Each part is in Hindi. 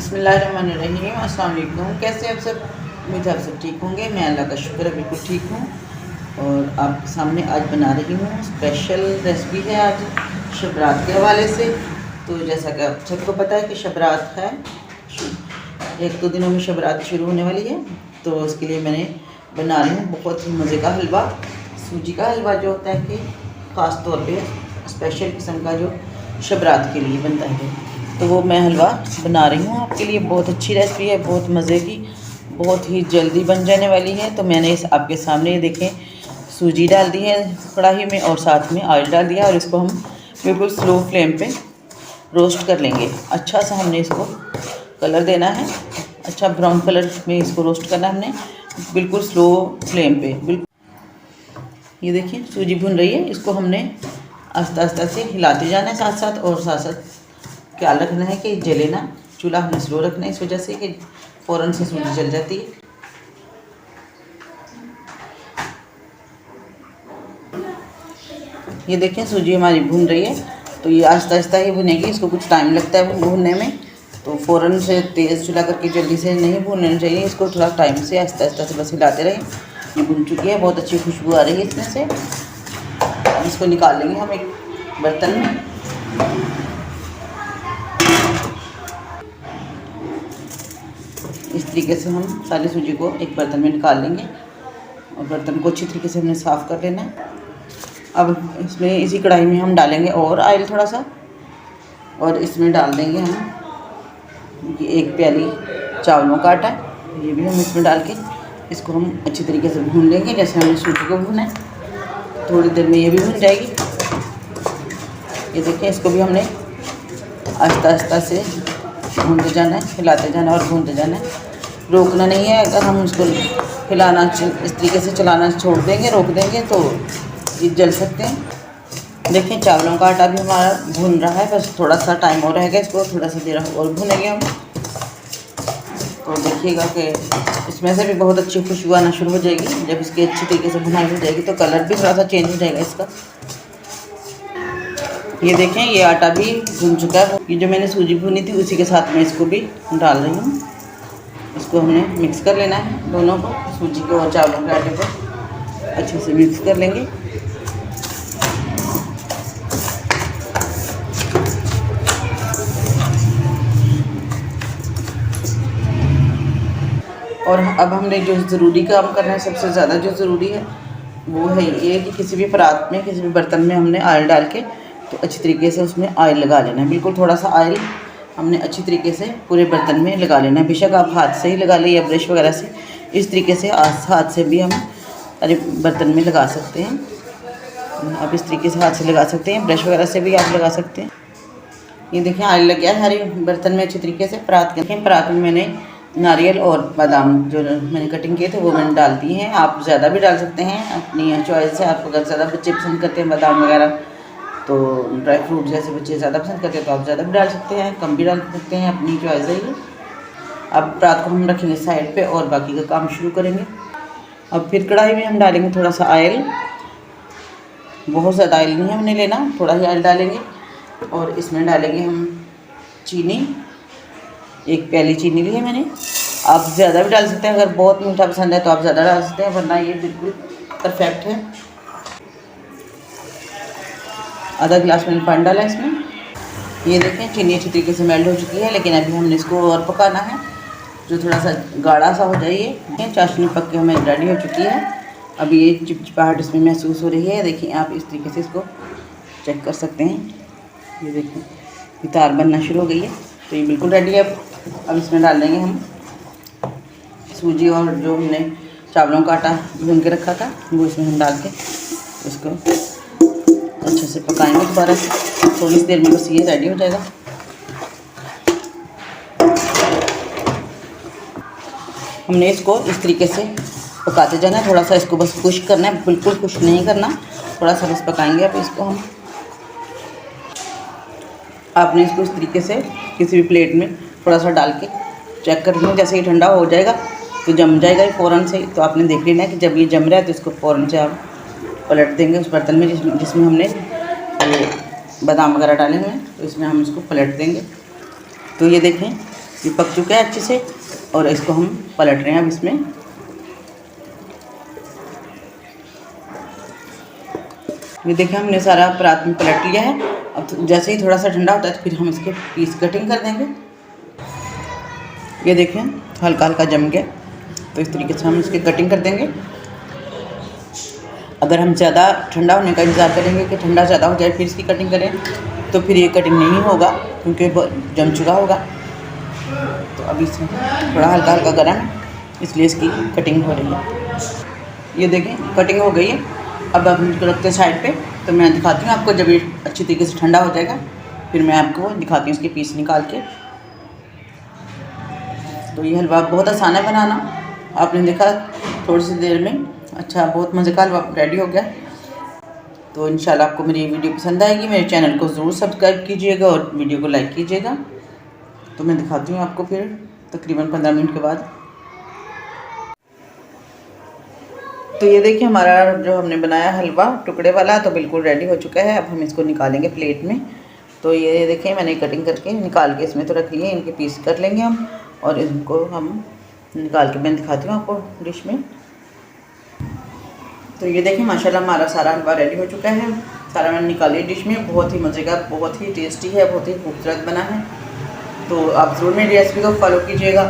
बिस्मिल्लाहिर्रहमानिर्रहीम। अस्सलाम वालेकुम। कैसे आप सब? उम्मीद आप सब ठीक होंगे। मैं अल्लाह का शुक्र है बिल्कुल ठीक हूँ। और आपके सामने आज बना रही हूँ स्पेशल रेसिपी है आज शब रात के हवाले से। तो जैसा कि आप सबको पता है कि शब रात है, 1-2 दिनों में शब रात शुरू होने वाली है। तो उसके लिए मैंने बना रही हूँ बहुत ही मज़े का हलवा, सूजी का हलवा जो होता है कि ख़ास तौर पे स्पेशल किस्म का जो शब रात के लिए बनता है। तो वो मैं हलवा बना रही हूँ आपके लिए। बहुत अच्छी रेसिपी है, बहुत मज़े की, बहुत ही जल्दी बन जाने वाली है। तो मैंने इस आपके सामने देखें सूजी डाल दी है कढ़ाई में और साथ में ऑयल डाल दिया और इसको हम बिल्कुल स्लो फ्लेम पे रोस्ट कर लेंगे। अच्छा सा हमने इसको कलर देना है, अच्छा ब्राउन कलर में इसको रोस्ट करना है हमने बिल्कुल स्लो फ्लेम पे। बिल्कुल ये देखिए सूजी भुन रही है, इसको हमने आस्ता आस्ता से हिलाते जाना है साथ साथ। और साथ साथ ख्याल रखना है कि जले ना, चूल्हा हमने स्लो रखना है इस वजह से कि फ़ौरन से सूजी जल जाती है। ये देखें सूजी हमारी भून रही है, तो ये आहिस्ता आहिस्ता ही भुनेगी, इसको कुछ टाइम लगता है भूनने में। तो फ़ौरन से तेज़ चूल्हा करके जल्दी से नहीं भूनना चाहिए, इसको थोड़ा टाइम से आहिस्ता आहिस्ता से बस हिलाते रहें। ये भुन चुकी है, बहुत अच्छी खुशबू आ रही है इसमें से। अब इसको निकाल लेंगे हम एक बर्तन में। इस तरीके से हम सारी सूजी को एक बर्तन में निकाल लेंगे और बर्तन को अच्छी तरीके से हमने साफ़ कर लेना है। अब इसमें इसी कढ़ाई में हम डालेंगे और ऑयल थोड़ा सा, और इसमें डाल देंगे हम ये 1 प्याली चावलों का आटा, ये भी हम इसमें डाल के इसको हम अच्छी तरीके से भून लेंगे जैसे हमने सूजी को भूना है। थोड़ी देर में ये भी भून जाएगी। ये देखिए इसको भी हमने आहिस्ता आहिस्ता से भूनते जाना है, हिलाते जाना है और भूनते जाना है, रोकना नहीं है। अगर हम उसको हिलाना इस तरीके से चलाना छोड़ देंगे, रोक देंगे तो ये जल सकते हैं। देखिए चावलों का आटा भी हमारा भून रहा है, बस थोड़ा सा टाइम और रहेगा, इसको थोड़ा सा देर और भूनेंगे हम। तो देखिएगा कि इसमें से भी बहुत अच्छी खुशबू आना शुरू हो जाएगी। जब इसकी अच्छी तरीके से भुनाई हो जाएगी तो कलर भी थोड़ा सा चेंज हो जाएगा इसका। ये देखें ये आटा भी भून चुका है। ये जो मैंने सूजी भुनी थी उसी के साथ मैं इसको भी डाल रही हूँ। इसको हमने मिक्स कर लेना है दोनों को, सूजी को और चावलों के आटे को अच्छे से मिक्स कर लेंगे। और अब हमने जो ज़रूरी काम करना है, सबसे ज़्यादा जो ज़रूरी है वो है ये कि किसी भी परात में, किसी भी बर्तन में हमने ऑयल डाल के तो अच्छी तरीके से उसमें ऑयल लगा लेना है। बिल्कुल थोड़ा सा ऑयल हमने अच्छी तरीके से पूरे बर्तन में लगा लेना है। बेशक आप हाथ से ही लगा लें या ब्रश वगैरह से, इस तरीके से हाथ से भी हम अरे बर्तन में लगा सकते हैं। आप इस तरीके से हाथ से लगा सकते हैं, ब्रश वगैरह से भी आप लगा सकते हैं। ये देखें ऑयल लग गया सारे बर्तन में अच्छी तरीके से। परात के परात में मैंने नारियल और बादाम जो मैंने कटिंग किए थे वो मैंने डाल दिए हैं। आप ज़्यादा भी डाल सकते हैं, अपनी चॉइस है। आप अगर ज़्यादा बच्चे पसंद करते हैं बादाम वगैरह, तो ड्राई फ्रूट जैसे बच्चे ज़्यादा पसंद करते हैं तो आप ज़्यादा भी डाल सकते हैं, कम भी डाल सकते हैं, अपनी चॉइस है ये। अब रात को हम रखेंगे साइड पे और बाकी का काम शुरू करेंगे। अब फिर कढ़ाई में हम डालेंगे थोड़ा सा ऑयल, बहुत ज़्यादा ऑयल नहीं हमने लेना, थोड़ा ही ऑयल डालेंगे। और इसमें डालेंगे हम चीनी, 1 प्याली चीनी ली है मैंने। आप ज़्यादा भी डाल सकते हैं, अगर बहुत मीठा पसंद है तो आप ज़्यादा डाल सकते हैं, वरना ये बिल्कुल परफेक्ट है। आधा गिलास मैंने पानी डाला इसमें। ये देखें चीनी अच्छी तरीके से मेल्ट हो चुकी है, लेकिन अभी हमने इसको और पकाना है, जो थोड़ा सा गाढ़ा सा हो जाइए। चाशनी पक के हमें रेडी हो चुकी है। अब ये चिपचिपाहट इसमें महसूस हो रही है। देखिए आप इस तरीके से इसको चेक कर सकते हैं। ये देखें ये तार बनना शुरू हो गई है, तो ये बिल्कुल रेडी है। अब इसमें डाल देंगे हम सूजी और जो हमने चावलों का आटा भून के रखा था वो इसमें हम डाल के इसको अच्छे से पकाएंगे दोबारा से। थोड़ी सी देर में बस ये रेडी हो जाएगा। हमने इसको इस तरीके से पकाते जाना है, थोड़ा सा इसको बस खुश्क करना है, बिल्कुल खुश्क नहीं करना, थोड़ा सा बस पकाएंगे। अब इसको हम आपने इसको इस तरीके से किसी भी प्लेट में थोड़ा सा डाल के चेक कर लें। जैसे ही ठंडा हो जाएगा तो जम जाएगा फ़ौरन से। तो आपने देख लेना है कि जब ये जम रहा है तो इसको फ़ौरन से आप पलट देंगे उस बर्तन में जिसमें हमने ये बादाम वगैरह डाले हुए हैं, तो इसमें हम इसको पलट देंगे। तो ये देखें ये पक चुका है अच्छे से और इसको हम पलट रहे हैं अब इसमें। ये देखिए हमने सारा परात में पलट लिया है। अब जैसे ही थोड़ा सा ठंडा होता है तो फिर हम इसके पीस कटिंग कर देंगे। ये देखिए हल्का हल्का जम गया, तो इस तरीके से हम इसकी कटिंग कर देंगे। अगर हम ज़्यादा ठंडा होने का इंतज़ार करेंगे कि ठंडा ज़्यादा हो जाए फिर इसकी कटिंग करें तो फिर ये कटिंग नहीं होगा, क्योंकि जम चुका होगा। तो अभी इसमें थोड़ा हल्का हल्का गर्म है इसलिए इसकी कटिंग हो रही है। ये देखें कटिंग हो गई है। अब हम इसको रखते हैं साइड पे। तो मैं दिखाती हूँ आपको, जब ये अच्छी तरीके से ठंडा हो जाएगा फिर मैं आपको दिखाती हूँ इसके पीस निकाल के। तो ये हलवा बहुत आसान है बनाना, आपने देखा थोड़ी सी देर में। अच्छा, बहुत मज़े का हलवा रेडी हो गया। तो इंशाल्लाह आपको मेरी वीडियो पसंद आएगी। मेरे चैनल को ज़रूर सब्सक्राइब कीजिएगा और वीडियो को लाइक कीजिएगा। तो मैं दिखाती हूँ आपको फिर तकरीबन 15 मिनट के बाद। तो ये देखिए हमारा जो हमने बनाया हलवा टुकड़े वाला तो बिल्कुल रेडी हो चुका है। अब हम इसको निकालेंगे प्लेट में। तो ये देखिए मैंने कटिंग करके निकाल के इसमें तो रख लिए, इनके पीस कर लेंगे हम और इनको हम निकाल के मैं दिखाती हूँ आपको डिश में। तो ये देखिए माशाल्लाह हमारा सारा हलवा रेडी हो चुका है। सारा मैंने निकाली डिश में। बहुत ही मज़े का, बहुत ही टेस्टी है, बहुत ही खूबसूरत बना है। तो आप ज़रूर मेरी रेसिपी को फॉलो कीजिएगा।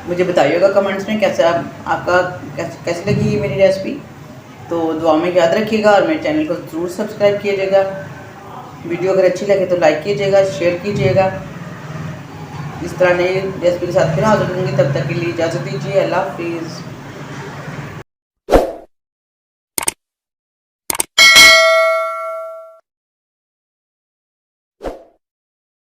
मुझे बताइएगा कमेंट्स में कैसी लगी मेरी रेसिपी। तो दुआ में याद रखिएगा और मेरे चैनल को ज़रूर सब्सक्राइब कीजिएगा। वीडियो अगर अच्छी लगे तो लाइक कीजिएगा, शेयर कीजिएगा। इस तरह नई रेसिपी के साथ फिर हाजिर होंगी, तब तक के लिए इजाज़त दीजिए। अल्लाह हाफिज़।